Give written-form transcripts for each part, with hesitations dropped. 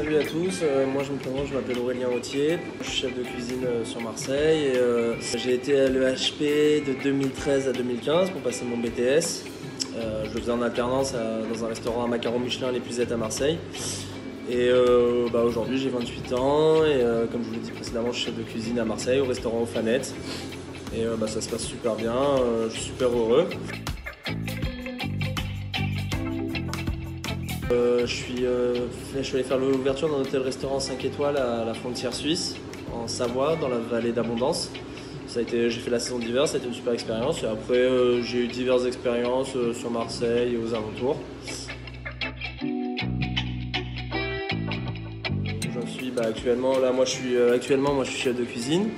Salut à tous, moi je me présente, je m'appelle Aurélien Autier, je suis chef de cuisine sur Marseille et j'ai été à l'EHP de 2013 à 2015 pour passer mon BTS. Je le faisais en alternance dans un restaurant à Macarons Michelin, les Puisettes à Marseille. Et aujourd'hui j'ai 28 ans et comme je vous l'ai dit précédemment, je suis chef de cuisine à Marseille au restaurant Aux Fanettes. Et ça se passe super bien, je suis super heureux. Je suis allé faire l'ouverture d'un hôtel-restaurant 5 étoiles à la frontière suisse, en Savoie, dans la vallée d'Abondance. J'ai fait la saison d'hiver, ça a été une super expérience. Et après, j'ai eu diverses expériences sur Marseille et aux alentours. J'en suis actuellement, moi je suis chef de cuisine.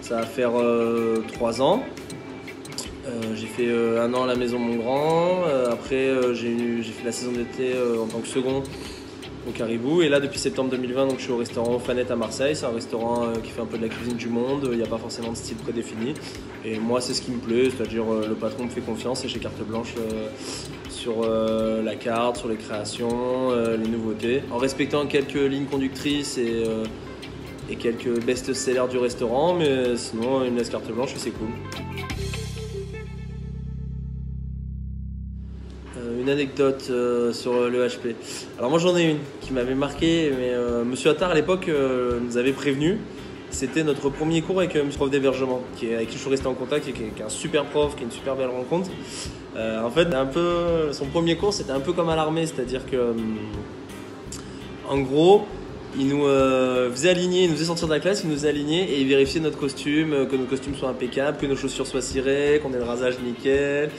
Ça va faire 3 ans. J'ai fait 1 an à la Maison Montgrand, après j'ai fait la saison d'été en tant que second au Caribou et là depuis septembre 2020 donc, je suis au restaurant Aux Fanettes à Marseille. C'est un restaurant qui fait un peu de la cuisine du monde, il n'y a pas forcément de style prédéfini et moi c'est ce qui me plaît, c'est-à-dire le patron me fait confiance et j'ai carte blanche sur la carte, sur les créations, les nouveautés, en respectant quelques lignes conductrices et quelques best-sellers du restaurant, mais sinon il me laisse carte blanche et c'est cool. Une anecdote sur le HP. Alors moi j'en ai une qui m'avait marqué, mais Monsieur Attard à l'époque nous avait prévenu. C'était notre premier cours avec Monsieur Prof d'hébergement, avec qui je suis resté en contact, qui est un super prof, qui est une super belle rencontre. En fait, son premier cours c'était un peu comme à l'armée, c'est-à-dire que en gros, il nous faisait aligner, il nous faisait sortir de la classe, il nous alignait et il vérifiait notre costume, que nos costumes soient impeccables, que nos chaussures soient cirées, qu'on ait le rasage nickel,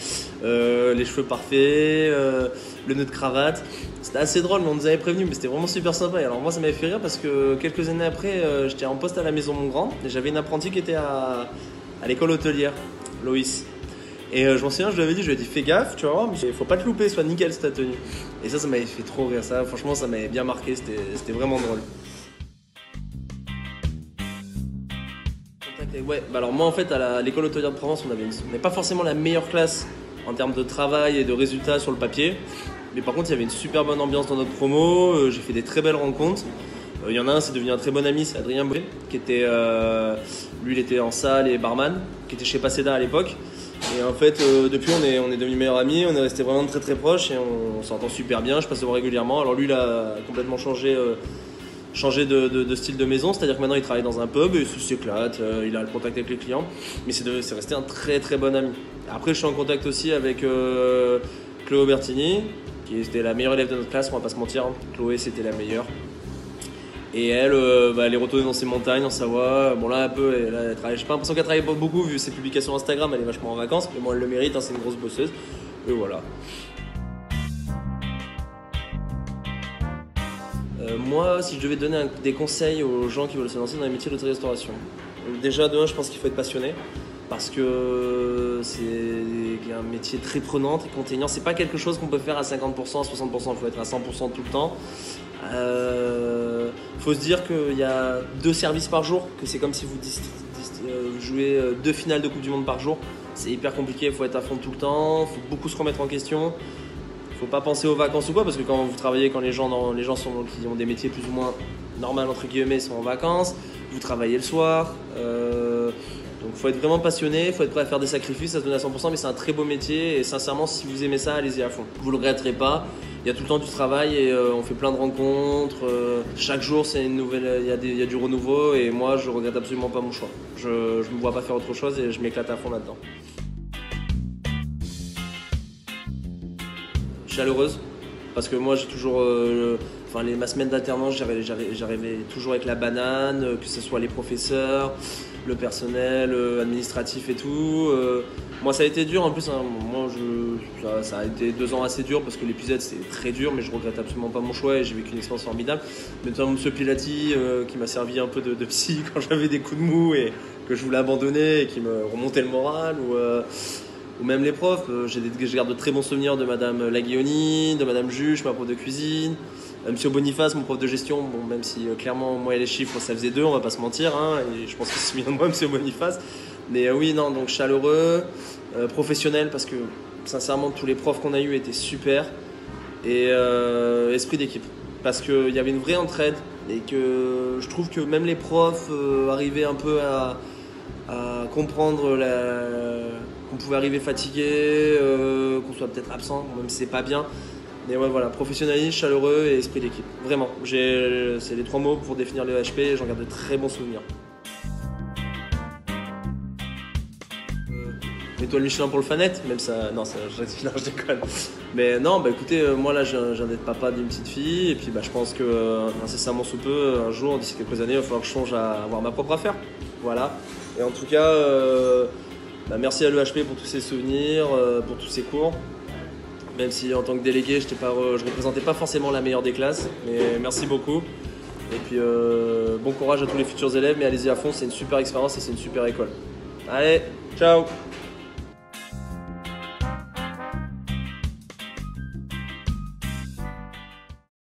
les cheveux parfaits, le nœud de cravate. C'était assez drôle, mais on nous avait prévenu, mais c'était vraiment super sympa. Et alors moi ça m'avait fait rire parce que quelques années après, j'étais en poste à la Maison Montgrand et j'avais une apprentie qui était à l'école hôtelière, Loïs. Et je m'en souviens, je lui ai dit fais gaffe, tu vas voir, mais faut pas te louper, sois nickel ta tenue. Et ça m'avait fait trop rire, ça, franchement ça m'avait bien marqué, c'était vraiment drôle. Ouais, alors moi en fait à l'école hôtelière de Provence, on n'avait pas forcément la meilleure classe en termes de travail et de résultats sur le papier. Mais par contre il y avait une super bonne ambiance dans notre promo, j'ai fait des très belles rencontres. Il y en a un, c'est devenu un très bon ami, c'est Adrien Bouet, qui était, lui il était en salle et barman, qui était chez Paseda à l'époque. Et en fait, depuis, on est devenus meilleurs amis, on est restés vraiment très très proches et on s'entend super bien, je passe le voir régulièrement. Alors lui, il a complètement changé de style de maison, c'est-à-dire que maintenant il travaille dans un pub et il s'éclate, il a le contact avec les clients, mais c'est resté un très très bon ami. Après, je suis en contact aussi avec Chloé Bertini, qui était la meilleure élève de notre classe, on va pas se mentir, Chloé c'était la meilleure. Et elle, elle est retournée dans ses montagnes en Savoie. Bon là un peu, elle travaille. J'ai pas l'impression qu'elle travaille pas beaucoup vu ses publications Instagram. Elle est vachement en vacances, mais bon elle le mérite. C'est une grosse bosseuse. Et voilà. Moi, si je devais donner des conseils aux gens qui veulent se lancer dans les métiers de l'hôtellerie-restauration, déjà de un, je pense qu'il faut être passionné parce que c'est un métier très prenant, très contraignant. C'est pas quelque chose qu'on peut faire à 50%, à 60%. Il faut être à 100% tout le temps. Faut se dire qu'il y a 2 services par jour, que c'est comme si vous jouez 2 finales de Coupe du Monde par jour. C'est hyper compliqué, il faut être à fond tout le temps, il faut beaucoup se remettre en question. Faut pas penser aux vacances ou quoi, parce que quand vous travaillez, quand les gens qui ont des métiers plus ou moins normaux entre guillemets sont en vacances, vous travaillez le soir. Donc faut être vraiment passionné, faut être prêt à faire des sacrifices, à se donner à 100%, mais c'est un très beau métier et sincèrement si vous aimez ça, allez-y à fond. Vous le regretterez pas, il y a tout le temps du travail et on fait plein de rencontres, chaque jour c'est une nouvelle, il y a du renouveau et moi je regrette absolument pas mon choix. Je me vois pas faire autre chose et je m'éclate à fond là-dedans. Chaleureuse, parce que moi j'ai toujours, ma semaine d'alternance j'arrivais toujours avec la banane, que ce soit les professeurs, le personnel administratif et tout. Moi ça a été dur en plus, hein. Ça a été 2 ans assez dur parce que l'épisode c'était très dur, mais je regrette absolument pas mon choix et j'ai vécu une expérience formidable. Notamment M. Pilati qui m'a servi un peu de psy quand j'avais des coups de mou et que je voulais abandonner et qui me remontait le moral. Ou même les profs, je garde de très bons souvenirs de Madame Laguioni, de Madame Juche, ma prof de cuisine, Monsieur Boniface, mon prof de gestion, bon, même si clairement moi et les chiffres ça faisait 2, on va pas se mentir, hein, et je pense qu'il se souvient de moi, Monsieur Boniface. Mais oui, non, donc chaleureux, professionnel, parce que sincèrement tous les profs qu'on a eu étaient super, et esprit d'équipe. parce qu'il y avait une vraie entraide et que je trouve que même les profs arrivaient un peu à comprendre qu'on pouvait arriver fatigué, qu'on soit peut-être absent, même si c'est pas bien. Mais ouais, voilà, professionnalisme, chaleureux et esprit d'équipe. Vraiment, c'est les 3 mots pour définir le HP et j'en garde de très bons souvenirs. Étoile Michelin pour le Fanette, même ça. Non, je déconne. Mais non, bah écoutez, moi là, je viens d'être papa d'une petite fille, et puis bah, je pense que incessamment sous peu, un jour, d'ici quelques années, il va falloir que je change à avoir ma propre affaire. Voilà. Et en tout cas, bah, merci à l'EHP pour tous ces souvenirs, pour tous ces cours. Même si en tant que délégué, je représentais pas forcément la meilleure des classes, mais merci beaucoup. Et puis bon courage à tous les futurs élèves, mais allez-y à fond, c'est une super expérience et c'est une super école. Allez, ciao!